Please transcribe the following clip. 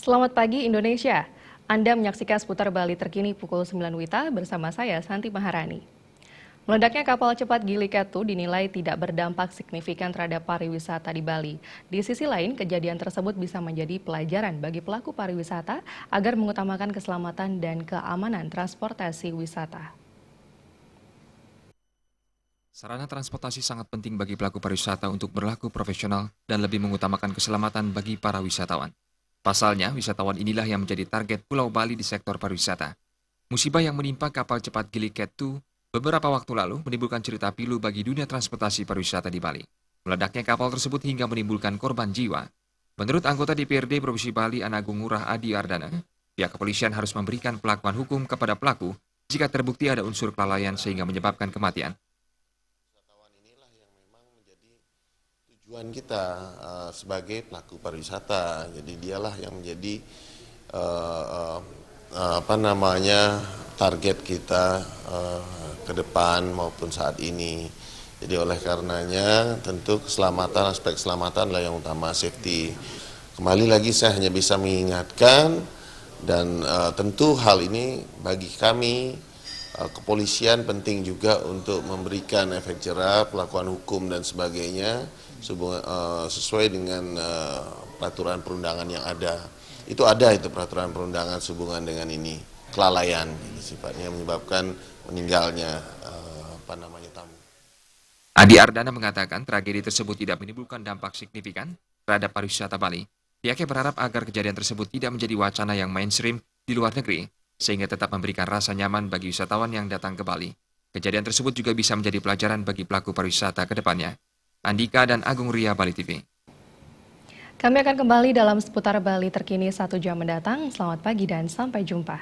Selamat pagi Indonesia. Anda menyaksikan seputar Bali terkini pukul 9 WITA bersama saya Santi Maharani. Meledaknya kapal cepat Gili Ketu dinilai tidak berdampak signifikan terhadap pariwisata di Bali. Di sisi lain, kejadian tersebut bisa menjadi pelajaran bagi pelaku pariwisata agar mengutamakan keselamatan dan keamanan transportasi wisata. Sarana transportasi sangat penting bagi pelaku pariwisata untuk berlaku profesional dan lebih mengutamakan keselamatan bagi para wisatawan. Pasalnya, wisatawan inilah yang menjadi target Pulau Bali di sektor pariwisata. Musibah yang menimpa kapal cepat Gili Ketu beberapa waktu lalu menimbulkan cerita pilu bagi dunia transportasi pariwisata di Bali. Meledaknya kapal tersebut hingga menimbulkan korban jiwa. Menurut anggota DPRD Provinsi Bali Anagung Ngurah Adi Ardana, pihak kepolisian harus memberikan perlakuan hukum kepada pelaku jika terbukti ada unsur kelalaian sehingga menyebabkan kematian. Tujuan kita sebagai pelaku pariwisata, jadi dialah yang menjadi target kita ke depan maupun saat ini. Jadi oleh karenanya tentu aspek keselamatan adalah yang utama, safety. Kembali lagi saya hanya bisa mengingatkan dan tentu hal ini bagi kami kepolisian penting juga untuk memberikan efek jerah, pelakuan hukum dan sebagainya sesuai dengan peraturan perundangan yang ada. Itu ada itu peraturan perundangan sehubungan dengan ini, kelalaian sifatnya menyebabkan meninggalnya tamu. Adi Ardana mengatakan tragedi tersebut tidak menimbulkan dampak signifikan terhadap pariwisata Bali. Pihaknya berharap agar kejadian tersebut tidak menjadi wacana yang mainstream di luar negeri, sehingga tetap memberikan rasa nyaman bagi wisatawan yang datang ke Bali. Kejadian tersebut juga bisa menjadi pelajaran bagi pelaku pariwisata ke depannya. Andika dan Agung Ria, Bali TV. Kami akan kembali dalam seputar Bali terkini 1 jam mendatang. Selamat pagi dan sampai jumpa.